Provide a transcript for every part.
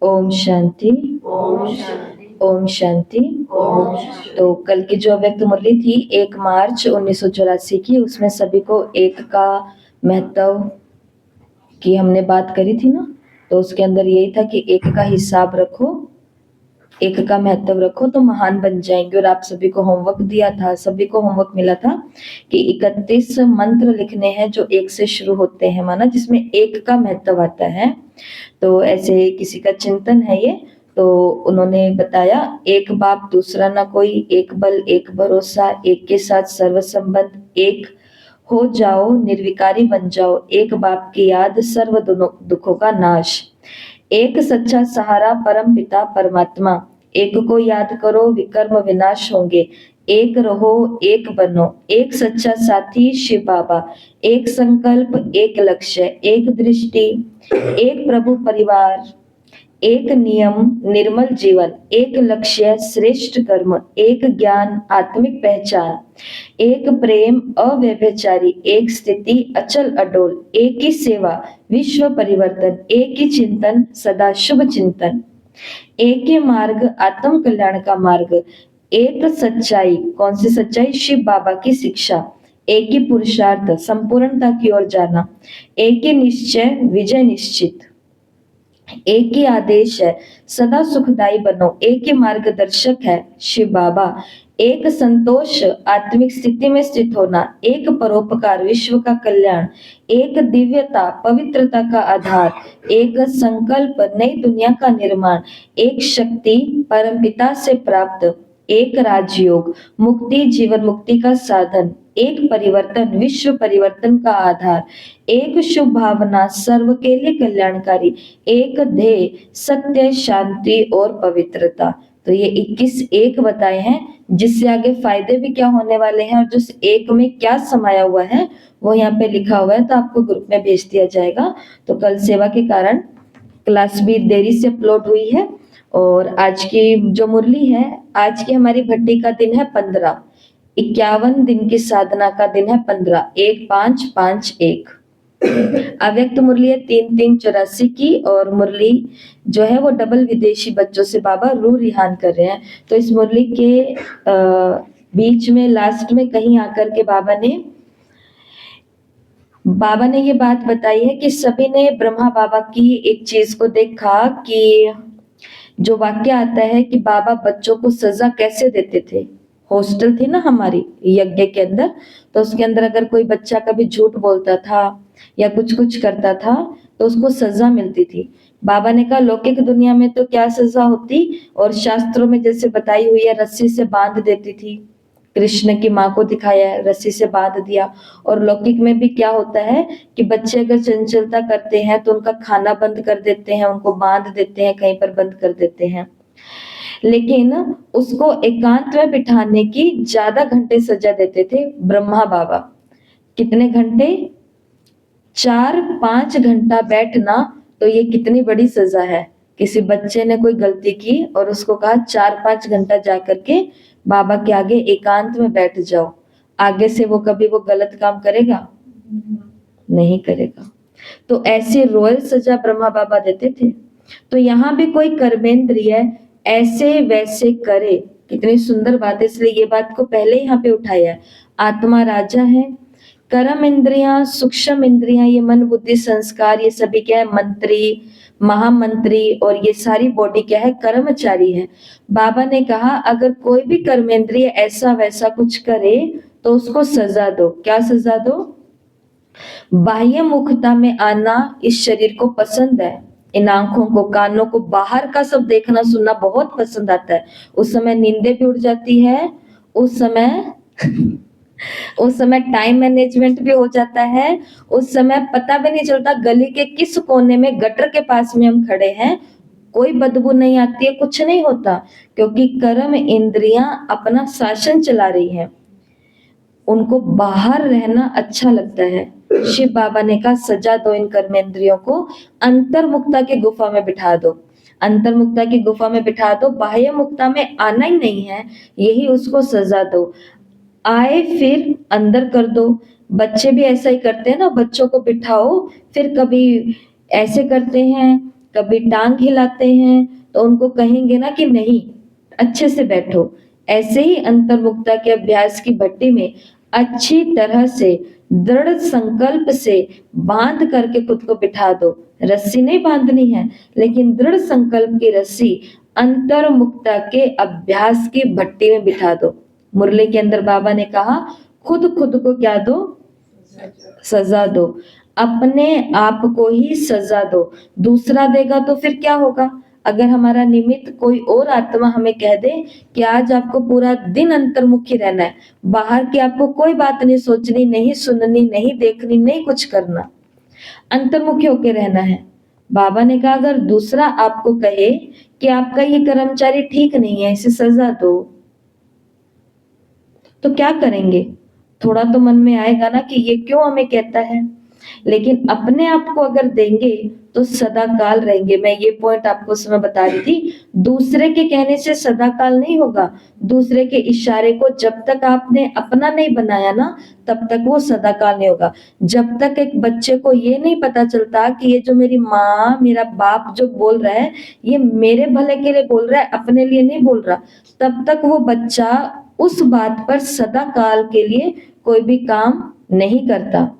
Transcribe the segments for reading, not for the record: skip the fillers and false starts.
ओम शांति। ओम शांति। ओम शांति। ओम शांति। तो कल की जो अव्यक्त मुरली थी 1 मार्च 1984 की, उसमें सभी को एक का महत्व की हमने बात करी थी ना। तो उसके अंदर यही था कि एक का हिसाब रखो, एक का महत्व रखो तो महान बन जाएंगे। और आप सभी को होमवर्क दिया था, सभी को होमवर्क मिला था कि 31 मंत्र लिखने हैं जो एक से शुरू होते हैं माना, जिसमें एक का महत्व आता है। तो ऐसे किसी का चिंतन है ये, तो उन्होंने बताया एक बाप दूसरा ना कोई, एक बल एक भरोसा, एक के साथ सर्व संबंध, एक हो जाओ निर्विकारी बन जाओ, एक बाप की याद सर्व दुखों का नाश, एक सच्चा सहारा परम पिता परमात्मा, एक को याद करो विकर्म विनाश होंगे, एक रहो एक बनो, एक सच्चा साथी शिव बाबा, एक संकल्प एक लक्ष्य, एक दृष्टि, एक प्रभु परिवार, एक नियम निर्मल जीवन, एक लक्ष्य श्रेष्ठ कर्म, एक ज्ञान आत्मिक पहचान, एक प्रेम अव्यभिचारी, एक स्थिति अचल अडोल, एक ही सेवा विश्व परिवर्तन, एक ही चिंतन सदा शुभ चिंतन, एक ही मार्ग आत्म कल्याण का मार्ग, एक सच्चाई, कौन सी सच्चाई? शिव बाबा की शिक्षा, एक ही पुरुषार्थ संपूर्णता की ओर जाना, एक ही निश्चय विजय निश्चित, एक ही आदेश है सदा सुखदाई बनो, एक ही मार्गदर्शक है शिव बाबा, एक संतोष आत्मिक स्थिति में स्थित होना, एक परोपकार विश्व का कल्याण, एक दिव्यता पवित्रता का आधार, एक संकल्प नई दुनिया का निर्माण, एक शक्ति परमपिता से प्राप्त, एक राजयोग मुक्ति जीवन मुक्ति का साधन, एक परिवर्तन विश्व परिवर्तन का आधार, एक शुभ भावना सर्व के लिए कल्याणकारी, एक ध्येय सत्य शांति और पवित्रता। तो ये 21 एक बताए हैं, जिससे आगे फायदे भी क्या होने वाले हैं और जिस एक में क्या समाया हुआ है वो यहाँ पे लिखा हुआ है, तो आपको ग्रुप में भेज दिया जाएगा। तो कल सेवा के कारण क्लास भी देरी से अपलोड हुई है। और आज की जो मुरली है, आज की हमारी भट्टी का दिन है 15, 51 दिन की साधना का दिन है 15, 1-5-5-1। अव्यक्त मुरली है 3-3-84 की, और मुरली जो है वो डबल विदेशी बच्चों से बाबा रू रिहान कर रहे हैं। तो इस मुरली के बीच में लास्ट में कहीं आकर के बाबा ने ये बात बताई है कि सभी ने ब्रह्मा बाबा की एक चीज को देखा कि जो वाक्य आता है कि बाबा बच्चों को सजा कैसे देते थे। हॉस्टल थी ना हमारी यज्ञ के अंदर, तो उसके अंदर अगर कोई बच्चा कभी झूठ बोलता था या कुछ कुछ करता था तो उसको सजा मिलती थी। बाबा ने कहा लौकिक दुनिया में तो क्या सजा होती, और शास्त्रों में जैसे बताई हुई है रस्सी से बांध देती थी, कृष्ण की माँ को दिखाया है रस्सी से बांध दिया। और लौकिक में भी क्या होता है कि बच्चे अगर चंचलता करते हैं तो उनका खाना बंद कर देते हैं, उनको बांध देते हैं, कहीं पर बंद कर देते हैं। लेकिन उसको एकांत में बिठाने की ज्यादा घंटे सजा देते थे ब्रह्मा बाबा। कितने घंटे? 4-5 घंटा बैठना, तो ये कितनी बड़ी सजा है। किसी बच्चे ने कोई गलती की और उसको कहा 4-5 घंटा जाकर के बाबा के आगे एकांत में बैठ जाओ, आगे से वो कभी वो गलत काम करेगा? नहीं करेगा। तो ऐसी रॉयल सजा ब्रह्मा बाबा देते थे। तो यहाँ भी कोई कर्मेंद्रिय ऐसे वैसे करे, कितनी सुंदर बात है, इसलिए ये बात को पहले यहाँ पे उठाया है। आत्मा राजा है, कर्म इंद्रियां सूक्ष्म इंद्रियां ये मन बुद्धि संस्कार ये सभी क्या है? मंत्री महामंत्री, और ये सारी बॉडी क्या है? कर्मचारी है। बाबा ने कहा अगर कोई भी कर्मेंद्रिय ऐसा वैसा कुछ करे तो उसको सजा दो। क्या सजा दो? बाह्य मुखता में आना इस शरीर को पसंद है, इन आंखों को कानों को बाहर का सब देखना सुनना बहुत पसंद आता है। उस समय नींदें भी उड़ जाती है, उस समय टाइम मैनेजमेंट भी हो जाता है, उस समय पता भी नहीं चलता गली के किस कोने में गटर के पास में हम खड़े हैं, कोई बदबू नहीं आती है, कुछ नहीं होता, क्योंकि कर्म इंद्रियां अपना शासन चला रही हैं, उनको बाहर रहना अच्छा लगता है। शिव बाबा ने कहा सजा दो इन कर्मेंद्रियों को, अंतर्मुक्ता की गुफा में बिठा दो, अंतर्मुक्ता की गुफा में बिठा दो, बाह्य मुक्ता में आना ही नहीं है, यही उसको सजा दो। आए फिर अंदर कर दो। बच्चे भी ऐसा ही करते हैं ना, बच्चों को बिठाओ फिर कभी ऐसे करते हैं, कभी टांग हिलाते हैं तो उनको कहेंगे ना कि नहीं, अच्छे से बैठो। ऐसे ही अंतर्मुखता के अभ्यास की भट्टी में अच्छी तरह से दृढ़ संकल्प से बांध करके खुद को बिठा दो। रस्सी नहीं बांधनी है, लेकिन दृढ़ संकल्प की रस्सी अंतर्मुखता के अभ्यास की भट्टी में बिठा दो। मुरली के अंदर बाबा ने कहा, खुद को क्या दो? सजा दो। अपने आप को ही सजा दो। दूसरा देगा तो फिर क्या होगा? अगर हमारा निमित्त कोई और आत्मा हमें कह दे कि आज आपको पूरा दिन अंतर्मुखी रहना है, बाहर की आपको कोई बात नहीं सोचनी, नहीं सुननी, नहीं देखनी, नहीं कुछ करना, अंतर्मुखी होके रहना है। बाबा ने कहा अगर दूसरा आपको कहे कि आपका ये कर्मचारी ठीक नहीं है, इसे सजा दो, तो क्या करेंगे? थोड़ा तो मन में आएगा ना कि ये क्यों हमें कहता है। लेकिन अपने आप को अगर देंगे तो सदा काल रहेंगे। मैं ये पॉइंट आपको उस समय बता रही थी। दूसरे के कहने से सदा काल नहीं होगा। दूसरे के इशारे को जब तक आपने अपना नहीं बनाया ना, तब तक वो सदा काल नहीं होगा। जब तक एक बच्चे को ये नहीं पता चलता कि ये जो मेरी माँ, मेरा बाप जो बोल रहा है, ये मेरे भले के लिए बोल रहा है, अपने लिए नहीं बोल रहा, तब तक वो बच्चा उस बात पर सदा काल के लिए कोई भी काम नहीं करता।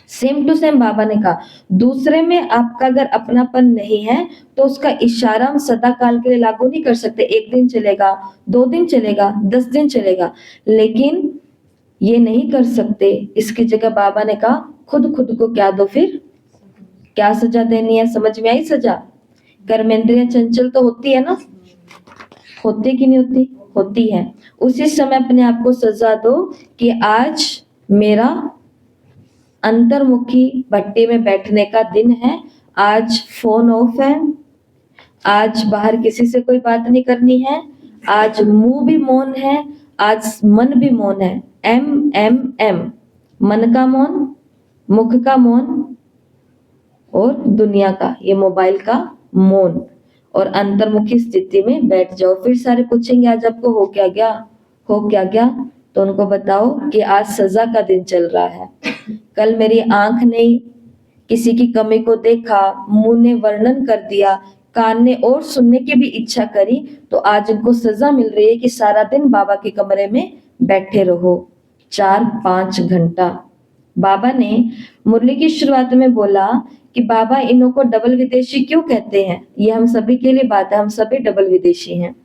सेम टू सेम बाबा ने कहा, दूसरे में आपका अगर अपनापन नहीं है तो उसका इशारा हम सदा काल के लिए लागू नहीं कर सकते। 1 दिन चलेगा, 2 दिन चलेगा, 10 दिन चलेगा, लेकिन ये नहीं कर सकते। इसकी जगह बाबा ने कहा खुद को क्या दो? फिर क्या सजा देनी है? समझ में आई सजा? कर्मेंद्रियां चंचल तो होती है ना, होती कि नहीं होती? होती है। उसी समय अपने आप को सजा दो कि आज मेरा अंतर्मुखी भट्टी में बैठने का दिन है। आज फोन ऑफ है, आज बाहर किसी से कोई बात नहीं करनी है, आज मुंह भी मौन है, आज मन भी मौन है। M, मन का मौन, मुख का मौन और दुनिया का, ये मोबाइल का मौन, और अंतर्मुखी स्थिति में बैठ जाओ। फिर सारे पूछेंगे आज आपको हो क्या गया, हो क्या गया? तो उनको बताओ कि आज सजा का दिन चल रहा है। कल मेरी आंख ने किसी की कमी को देखा, मुंह ने वर्णन कर दिया, कान ने और सुनने की भी इच्छा करी, तो आज उनको सजा मिल रही है कि सारा दिन बाबा के कमरे में बैठे रहो 4-5 घंटा। बाबा ने मुरली की शुरुआत में बोला कि बाबा इन्हों को डबल विदेशी क्यों कहते हैं? ये हम सभी के लिए बात है, हम सभी डबल विदेशी हैं।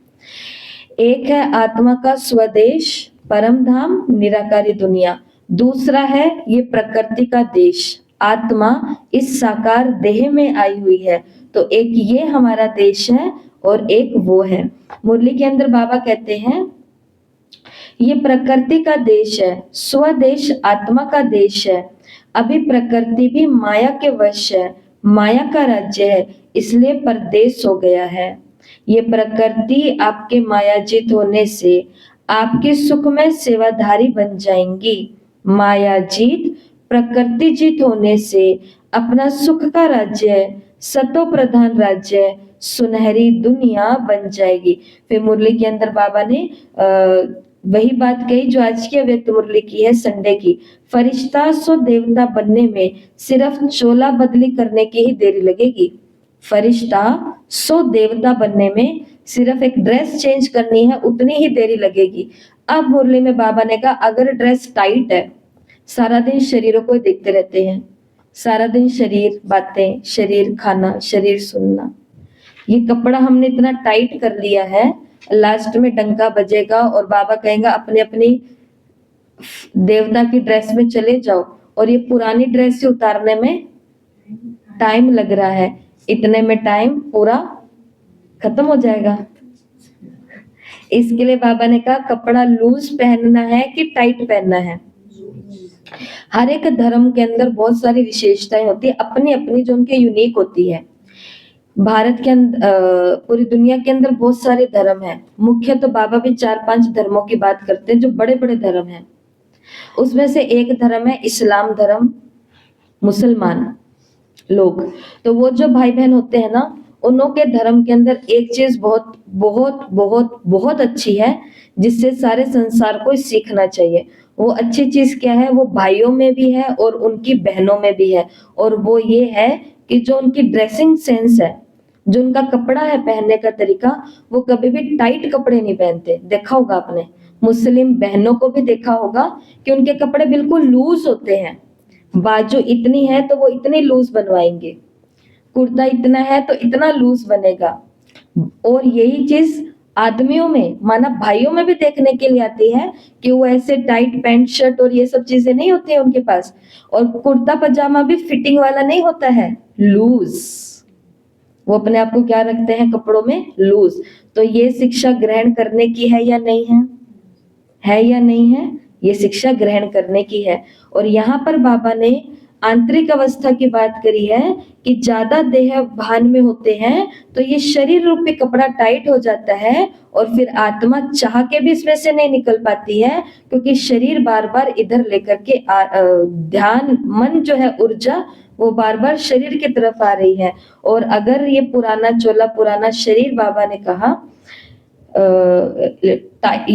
एक है आत्मा का स्वदेश, परम धाम, निराकारी दुनिया। दूसरा है ये प्रकृति का देश। आत्मा इस साकार देह में आई हुई है, तो एक ये हमारा देश है और एक वो है। मुरली के अंदर बाबा कहते हैं ये प्रकृति का देश है, स्वदेश आत्मा का देश है। अभी प्रकृति भी माया के वश है, माया का राज्य है, इसलिए परदेश हो गया है। ये प्रकृति आपके मायाजीत होने से आपके सुखमय सेवाधारी बन जाएंगी। मायाजीत प्रकृति जीत होने से अपना सुख का राज्य है, सतो प्रधान राज्य है, सुनहरी दुनिया बन जाएगी। फिर मुरली के अंदर बाबा ने वही बात कही जो आज की अव्यक्त मुरली की है, संडे की। फरिश्ता सो देवता बनने में सिर्फ चोला बदली करने की ही देरी लगेगी। फरिश्ता सो देवता बनने में सिर्फ एक ड्रेस चेंज करनी है, उतनी ही देरी लगेगी। अब मुरली में बाबा ने कहा अगर ड्रेस टाइट है, सारा दिन शरीरों को देखते रहते हैं, सारा दिन शरीर बातें, शरीर खाना, शरीर सुनना, ये कपड़ा हमने इतना टाइट कर लिया है, लास्ट में डंका बजेगा और बाबा कहेगा अपनी अपनी देवता की ड्रेस में चले जाओ, और ये पुरानी ड्रेस से उतारने में टाइम लग रहा है, इतने में टाइम पूरा खत्म हो जाएगा। इसके लिए बाबा ने कहा कपड़ा लूज पहनना है कि टाइट पहनना है। हर एक धर्म के अंदर बहुत सारी विशेषताएं होती है, अपनी अपनी जो उनके यूनिक होती है। भारत के अंदर, पूरी दुनिया के अंदर बहुत सारे धर्म हैं। मुख्य तो बाबा भी 4-5 धर्मों की बात करते हैं जो बड़े बड़े धर्म हैं। उसमें से एक धर्म है इस्लाम धर्म, मुसलमान लोग। तो वो जो भाई बहन होते हैं ना, उन्हों के धर्म के अंदर एक चीज बहुत बहुत बहुत बहुत अच्छी है, जिससे सारे संसार को सीखना चाहिए। वो अच्छी चीज क्या है? वो भाइयों में भी है और उनकी बहनों में भी है, और वो ये है कि जो उनकी ड्रेसिंग सेंस है, जो उनका कपड़ा है पहनने का तरीका, वो कभी भी टाइट कपड़े नहीं पहनते। देखा होगा आपने, मुस्लिम बहनों को भी देखा होगा कि उनके कपड़े बिल्कुल लूज होते हैं। बाजू इतनी है तो वो इतनी लूज बनवाएंगे, कुर्ता इतना है तो इतना लूज बनेगा। और यही चीज आदमियों में, माना भाइयों में भी देखने के लिए आती है कि वो ऐसे टाइट पैंट शर्ट और ये सब चीजें नहीं होती है उनके पास, और कुर्ता पजामा भी फिटिंग वाला नहीं होता है, लूज। वो अपने आप को क्या रखते हैं, कपड़ों में लूज। तो ये शिक्षा ग्रहण करने की है या नहीं है? है या नहीं है? ये शिक्षा ग्रहण करने की है। और यहाँ पर बाबा ने आंतरिक अवस्था की बात करी है कि ज्यादा देह भान में होते हैं तो ये शरीर रूपी कपड़ा टाइट हो जाता है, और फिर आत्मा चाह के भी इसमें से नहीं निकल पाती है, क्योंकि शरीर बार बार इधर लेकर के ध्यान, मन जो है ऊर्जा, वो बार बार शरीर की तरफ आ रही है। और अगर ये पुराना चोला, पुराना शरीर, बाबा ने कहा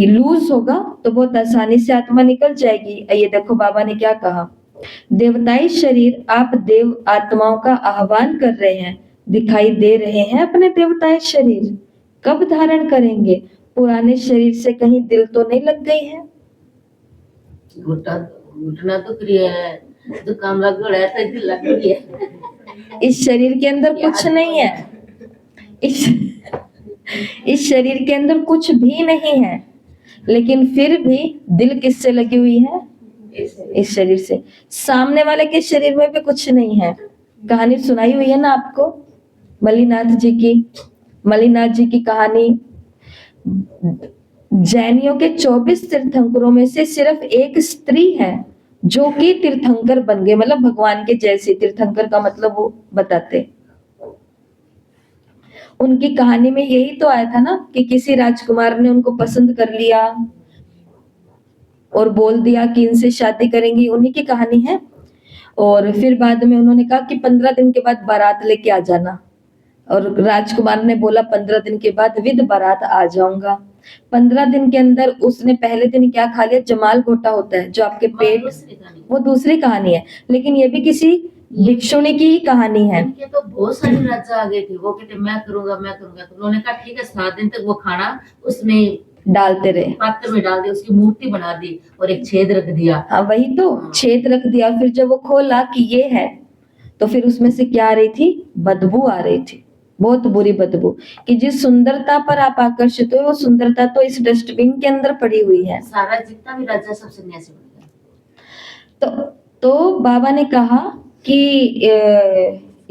लूज होगा तो बहुत आसानी से आत्मा निकल जाएगी। ये देखो बाबा ने क्या कहा, देवताई शरीर आप देव आत्माओं का आह्वान कर रहे हैं, दिखाई दे रहे हैं अपने देवताई शरीर, कब धारण करेंगे? पुराने शरीर से कहीं दिल तो नहीं लग गई है? घुटना तो क्रिया है, तो काम लग रहा है तो लग रही है। इस शरीर के अंदर कुछ नहीं है, इस शरीर के अंदर कुछ भी नहीं है, लेकिन फिर भी दिल किससे लगी हुई है? इस शरीर से। सामने वाले के शरीर में भी कुछ नहीं है। कहानी सुनाई हुई है ना आपको मलिनाथ जी की, मलिनाथ जी की कहानी। जैनियों के 24 तीर्थंकरों में से सिर्फ एक स्त्री है जो कि तीर्थंकर बन गए, मतलब भगवान के जैसे। तीर्थंकर का मतलब वो बताते, उनकी कहानी में यही तो आया था ना कि किसी राजकुमार ने उनको पसंद कर लिया और बोल दिया कि इनसे शादी करेंगी, उन्हीं की कहानी है। और फिर बाद में उन्होंने कहा कि 15 दिन के बाद बारात लेके आ जाना, और राजकुमार ने बोला 15 दिन के बाद विद बारात आ जाऊंगा। 15 दिन के अंदर उसने पहले दिन क्या खा लिया, जमाल घोटा होता है जो आपके पेट, वो दूसरी कहानी है, लेकिन ये भी किसी भिक्षुणी की ही कहानी है। इनके तो बहुत सारे राजा आ गए थे, वो कहते मैं करूंगा मैं करूंगा, तो उन्होंने कहा ठीक है 7 दिन तक वो खाना उसमें डालते रहे, पात्र में डाल दी, उसकी मूर्ति बना दी और एक छेद रख दिया। हाँ वही तो, छेद रख दिया। फिर जब वो खोला कि ये है, तो फिर उसमें से क्या आ रही थी, बदबू आ रही थी, बहुत बुरी बदबू। कि जिस सुंदरता पर आप आकर्षित हो, वो सुंदरता तो इस डस्टबिन के अंदर पड़ी हुई है। सारा जितना भी राजा सब सन्यासी बन गया। तो बाबा ने कहा कि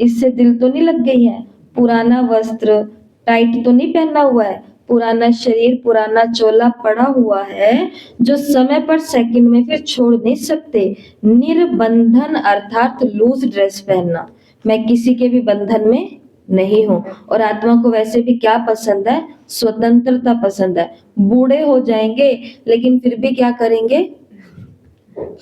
इससे दिल तो नहीं लग गई है, पुराना वस्त्र टाइट तो नहीं पहना हुआ है, पुराना शरीर, पुराना चोला पड़ा हुआ है जो समय पर सेकंड में फिर छोड़ नहीं सकते। निर्बंधन अर्थात लूज ड्रेस पहनना, मैं किसी के भी बंधन में नहीं हूं। और आत्मा को वैसे भी क्या पसंद है, स्वतंत्रता पसंद है। बूढ़े हो जाएंगे लेकिन फिर भी क्या करेंगे,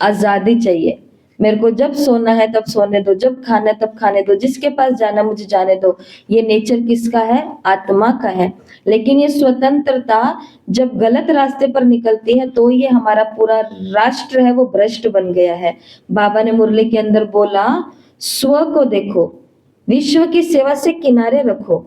आजादी चाहिए। मेरे को जब सोना है तब सोने दो, जब खाना है तब खाने दो, जिसके पास जाना मुझे जाने दो। ये नेचर किसका है, आत्मा का है। लेकिन ये स्वतंत्रता जब गलत रास्ते पर निकलती है तो ये हमारा पूरा राष्ट्र है वो भ्रष्ट बन गया है। बाबा ने मुरली के अंदर बोला, स्व को देखो, विश्व की सेवा से किनारे रखो।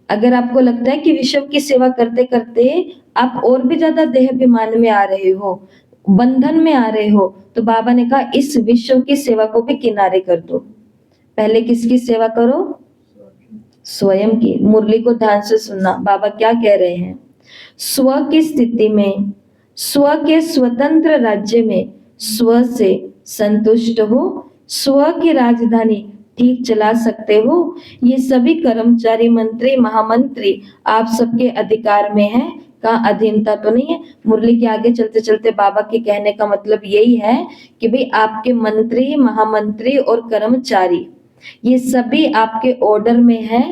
अगर आपको लगता है कि विश्व की सेवा करते करते आप और भी ज्यादा देहाभिमान में आ रहे हो, बंधन में आ रहे हो, तो बाबा ने कहा इस विश्व की सेवा को भी किनारे कर दो। पहले किसकी सेवा करो, स्वयं की। मुरली को ध्यान से सुनना, बाबा क्या कह रहे हैं। स्व की स्थिति में, स्व के स्वतंत्र राज्य में स्व से संतुष्ट हो, स्व की राजधानी ठीक चला सकते हो। ये सभी कर्मचारी, मंत्री, महामंत्री आप सबके अधिकार में है। का अधीनता तो नहीं है। मुरली के आगे चलते चलते बाबा के कहने का मतलब यही है कि भाई आपके मंत्री, महामंत्री और कर्मचारी ये सभी आपके ऑर्डर में है।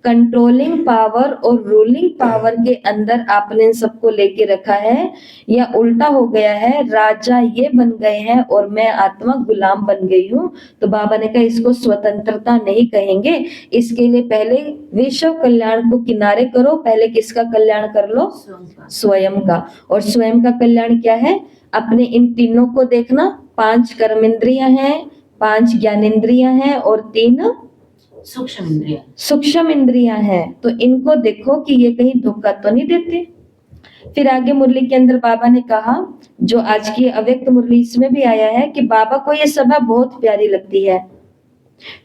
कंट्रोलिंग पावर और रूलिंग पावर के अंदर आपने इन सबको लेके रखा है, या उल्टा हो गया है, राजा ये बन गए हैं और मैं आत्मा गुलाम बन गई हूँ। तो बाबा ने कहा इसको स्वतंत्रता नहीं कहेंगे। इसके लिए पहले विश्व कल्याण को किनारे करो, पहले किसका कल्याण कर लो, स्वयं का। और स्वयं का कल्याण क्या है, अपने इन तीनों को देखना। 5 कर्मेंद्रियां हैं, 5 ज्ञानेंद्रियां हैं और 3 सूक्ष्म इंद्रिया। सूक्ष्म इंद्रियां हैं, तो इनको देखो कि ये कहीं धोखा तो नहीं देते। फिर आगे मुरली के अंदर बाबा ने कहा, जो आज की अव्यक्त मुरली इसमें भी आया है कि बाबा को ये सभा बहुत प्यारी लगती है,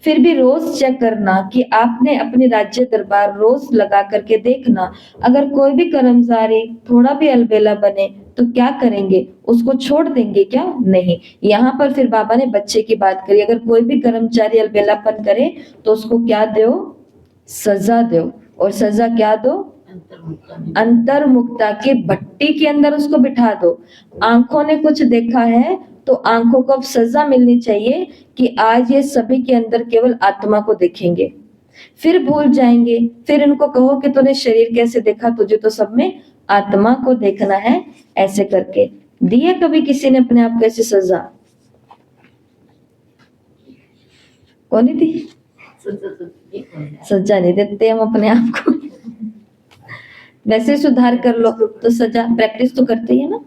फिर भी रोज चेक करना कि आपने अपनी राज्य दरबार रोज लगा करके देखना, अगर कोई भी कर्मचारी थोड़ा भी अलबेला बने तो क्या करेंगे, उसको छोड़ देंगे क्या? नहीं। यहाँ पर फिर बाबा ने बच्चे की बात करी, अगर कोई भी कर्मचारी अलबेलापन करे तो उसको क्या दो? सजा दो। और सजा क्या दो? अंतर्मुक्ता की भट्टी के अंदर उसको बिठा दो। आंखों ने कुछ देखा है तो आंखों को अब सजा मिलनी चाहिए कि आज ये सभी के अंदर केवल आत्मा को देखेंगे, फिर भूल जाएंगे। फिर इनको कहो कि तूने शरीर कैसे देखा, तुझे तो सब में आत्मा को देखना है। ऐसे करके दिया कभी किसी ने अपने आप को ऐसी सजा? कौन दी? सजा नहीं देते हम अपने आप को। वैसे सुधार कर लो तो सजा, प्रैक्टिस तो करते ही है ना।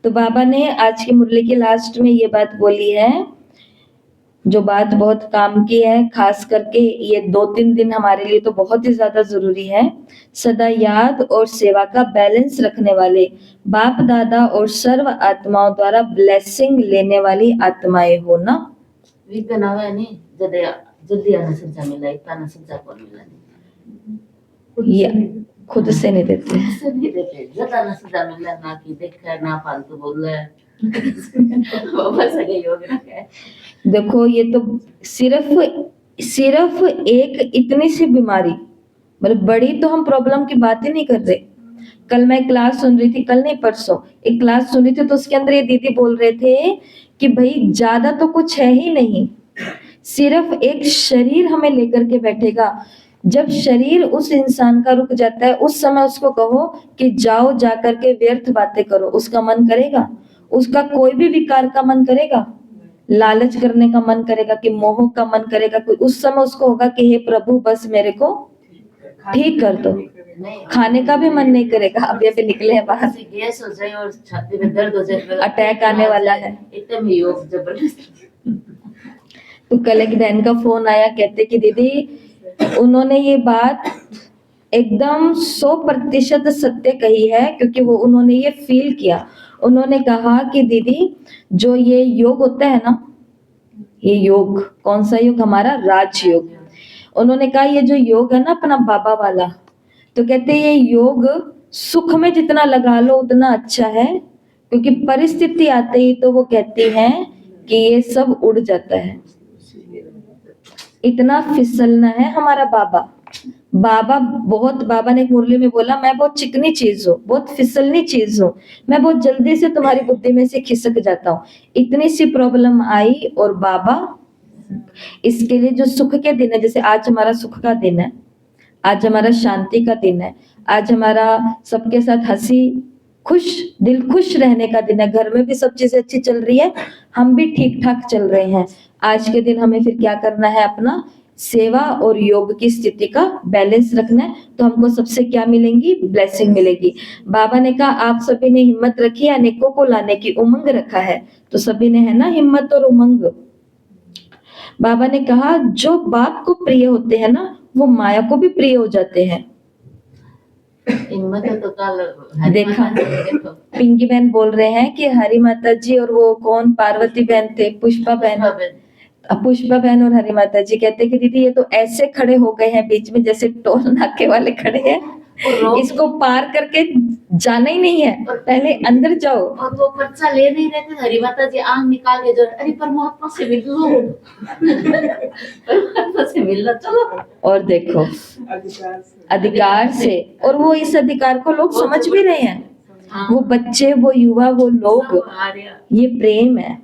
तो बाबा ने आज की मुरली के लास्ट में ये बात बोली है, जो बात बहुत काम की है, खास करके ये 2-3 दिन हमारे लिए तो बहुत ही ज्यादा जरूरी है। सदा याद और सेवा का बैलेंस रखने वाले बाप दादा और सर्व आत्माओं द्वारा ब्लेसिंग लेने वाली आत्माएं हो ना। ये खुद से नहीं देते, देखो ये तो सिर्फ एक इतनी सी बीमारी, मतलब बड़ी तो हम प्रॉब्लम की बात ही नहीं कर रहे। कल मैं क्लास सुन रही थी, कल नहीं परसों एक क्लास सुन रही थी, तो उसके अंदर ये दीदी बोल रहे थे कि भाई ज्यादा तो कुछ है ही नहीं, सिर्फ एक शरीर हमें लेकर के बैठेगा। जब शरीर उस इंसान का रुक जाता है, उस समय उसको कहो कि जाओ जाकर के व्यर्थ बातें करो, उसका मन करेगा? उसका कोई भी विकार का मन करेगा? लालच करने का मन करेगा कि मोह का मन करेगा? कोई उस समय उसको होगा कि हे प्रभु बस मेरे को ठीक कर दो। खाने का भी मन नहीं करेगा। अभी अभी निकले हैं बाहर, गैस हो जाए और छाती में दर्द हो जाए, अटैक आने वाला है, एकदम योग जबरदस्त। तो कल एक बहन का फोन आया, कहते कि दीदी उन्होंने ये बात एकदम 100% सत्य कही है, क्योंकि वो उन्होंने ये फील किया। उन्होंने कहा कि दीदी जो ये योग होता है ना, ये योग कौन सा योग? हमारा राजयोग। उन्होंने कहा ये जो योग है ना अपना बाबा वाला, तो कहते ये योग सुख में जितना लगा लो उतना अच्छा है, क्योंकि परिस्थिति आते ही तो वो कहती हैं कि ये सब उड़ जाता है। इतना फिसलना है हमारा बाबा। बाबा ने एक मुरली में बोला, मैं बहुत चिकनी चीज हूँ, बहुत फिसलनी चीज हूँ, मैं बहुत जल्दी से तुम्हारी बुद्धि में से खिसक जाता हूँ। इतनी सी प्रॉब्लम आई और बाबा इसके लिए जो सुख के दिन है, जैसे आज हमारा सुख का दिन है, आज हमारा शांति का दिन है, आज हमारा सबके साथ हंसी दिल खुश रहने का दिन है, घर में भी सब चीजें अच्छी चल रही है, हम भी ठीक ठाक चल रहे हैं। आज के दिन हमें फिर क्या करना है? अपना सेवा और योग की स्थिति का बैलेंस रखना है, तो हमको सबसे क्या मिलेंगी? ब्लेसिंग मिलेगी। बाबा ने कहा आप सभी ने हिम्मत रखी, अनेकों को लाने की उमंग रखा है, तो सभी ने है ना हिम्मत और उमंग। बाबा ने कहा जो बाप को प्रिय होते हैं ना, वो माया को भी प्रिय हो जाते हैं। तो देखा, पिंकी बहन बोल रहे हैं कि हरी माता जी और वो कौन पार्वती बहन थे, पुष्पा बहन और हरी माता जी कहते कि दीदी ये तो ऐसे खड़े हो गए हैं बीच में जैसे टोल नाके वाले खड़े हैं, इसको पार करके जाना ही नहीं है, पहले अंदर जाओ। और वो पर्चा ले नहीं रहे थे, हरी माता जी आंख निकाल के जो अरे परमात्मा से मिल लो, परमात्मा से मिलना चलो। और देखो अधिकार से, और वो इस अधिकार को लोग समझ भी रहे हैं, वो बच्चे, वो युवा, वो लोग, ये प्रेम है,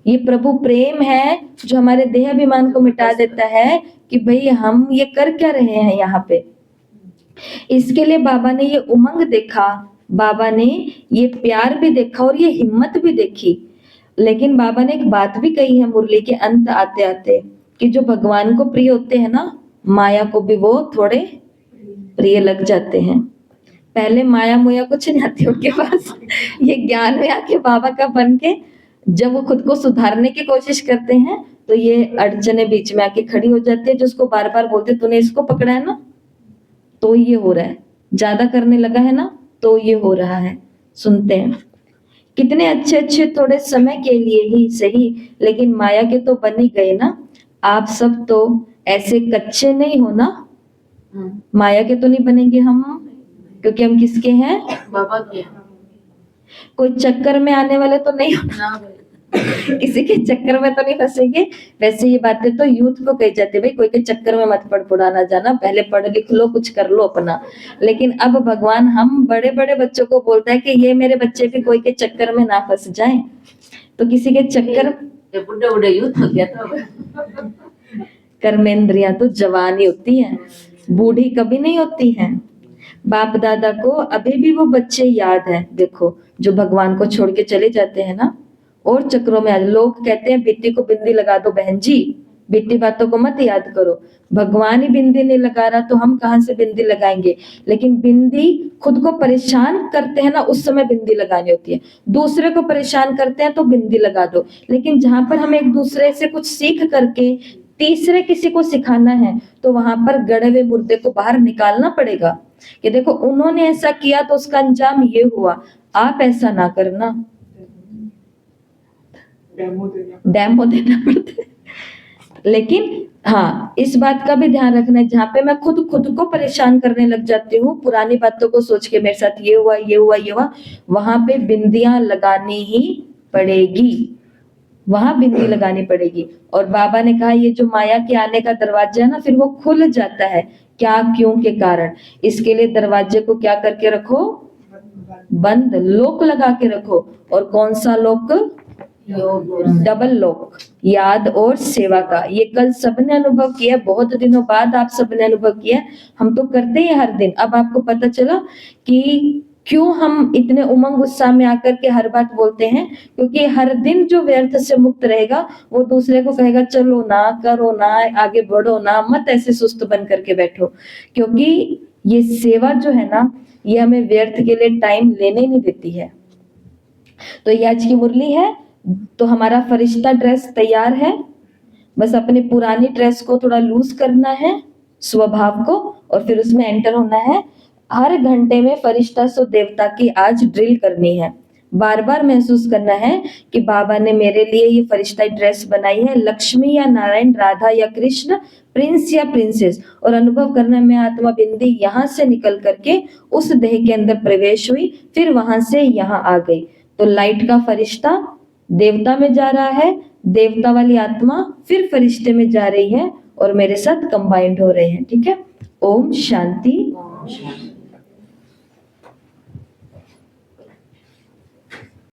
ये प्रभु प्रेम है जो हमारे देहाभिमान को मिटा देता है कि भाई हम ये कर क्या रहे हैं यहाँ पे। इसके लिए बाबा ने ये उमंग देखा, बाबा ने ये प्यार भी देखा और ये हिम्मत भी देखी। लेकिन बाबा ने एक बात भी कही है मुरली के अंत आते आते कि जो भगवान को प्रिय होते हैं ना, माया को भी वो थोड़े प्रिय लग जाते हैं। पहले माया मोया कुछ नहीं आती उनके पास, ये ज्ञान में आके बाबा का बन के जब वो खुद को सुधारने की कोशिश करते हैं तो ये अड़चने बीच में आके खड़ी हो जाती है, जो उसको बार बार बोलते तूने इसको पकड़ा है ना, तो ये हो रहा है, ज्यादा करने लगा है ना, तो ये हो रहा है। सुनते हैं, कितने अच्छे अच्छे थोड़े समय के लिए ही सही, लेकिन माया के तो बन ही गए ना। आप सब तो ऐसे कच्चे नहीं हो ना, माया के तो नहीं बनेंगे हम, क्योंकि हम किसके हैं? बाबा के कोई चक्कर में आने वाले तो नहीं हो ना, ना भाई। किसी के चक्कर में तो नहीं फंसेंगे। वैसे ये बातें तो यूथ को कही जाती है, भाई कोई के चक्कर में मत पड़ना जाना, पहले पढ़ लिख लो, कुछ कर लो अपना। लेकिन अब भगवान हम बड़े बड़े बच्चों को बोलता है कि ये मेरे बच्चे भी कोई के चक्कर में ना फंस जाएं। तो किसी के चक्कर, ये बुढ़े बुढ़े यूथ हो गया तो कर्मेंद्रियां तो जवान ही होती हैं, बूढ़ी कभी नहीं होती हैं। बाप दादा को अभी भी वो बच्चे याद हैं, देखो जो भगवान को छोड़ के चले जाते हैं ना, और चक्रों में लोग कहते हैं बिट्टी को बिंदी लगा दो बहन जी, बिट्टी बातों को मत याद करो। भगवान ही बिंदी नहीं लगा रहा तो हम कहां से बिंदी लगाएंगे। लेकिन बिंदी खुद को परेशान करते हैं ना, उस समय बिंदी लगानी होती है। दूसरे को परेशान करते हैं तो बिंदी लगा दो। लेकिन जहां पर हम एक दूसरे से कुछ सीख करके तीसरे किसी को सिखाना है, तो वहां पर गड़े हुए मुर्दे को बाहर निकालना पड़ेगा कि देखो उन्होंने ऐसा किया तो उसका अंजाम ये हुआ, आप ऐसा ना करना। डेमो देना पड़ता है। लेकिन हाँ, इस बात का भी ध्यान रखना है, जहाँ पे मैं खुद को परेशान करने लग जाती हूँ, पुरानी बातों को सोच के मेरे साथ ये हुआ ये हुआ ये हुआ, वहां पे बिंदियां लगानी ही पड़ेगी, वहां बिंदी लगानी पड़ेगी। और बाबा ने कहा ये जो माया के आने का दरवाजा है ना, फिर वो खुल जाता है, क्या क्यों के कारण। इसके लिए दरवाजे को क्या करके रखो? बंद, लॉक लगा के रखो। और कौन सा लॉक? डबल लॉक, याद और सेवा का। ये कल सबने अनुभव किया, बहुत दिनों बाद आप सबने अनुभव किया। हम तो करते हैं हर दिन। अब आपको पता चला कि क्यों हम इतने उमंग उत्साह में आकर के हर बात बोलते हैं, क्योंकि हर दिन जो व्यर्थ से मुक्त रहेगा वो दूसरे को कहेगा चलो ना, करो ना, आगे बढ़ो ना, मत ऐसे सुस्त बन करके बैठो। क्योंकि ये सेवा जो है ना, ये हमें व्यर्थ के लिए टाइम लेने नहीं देती है। तो ये आज की मुरली है। तो हमारा फरिश्ता ड्रेस तैयार है, बस अपनी पुरानी ड्रेस को थोड़ा लूज करना है, स्वभाव को, और फिर उसमें एंटर होना है। हर घंटे में फरिश्ता सो देवता की आज ड्रिल करनी है। बार बार महसूस करना है कि बाबा ने मेरे लिए ये फरिश्ता ड्रेस बनाई है, लक्ष्मी या नारायण, राधा या कृष्ण, प्रिंस या प्रिंसेस। और अनुभव करना, मैं आत्मा बिंदी यहाँ से निकल करके उस देह के अंदर प्रवेश हुई, फिर वहां से यहाँ आ गई। तो लाइट का फरिश्ता देवता में जा रहा है, देवता वाली आत्मा फिर फरिश्ते में जा रही है, और मेरे साथ कंबाइंड हो रहे हैं। ठीक है, ओम शांति।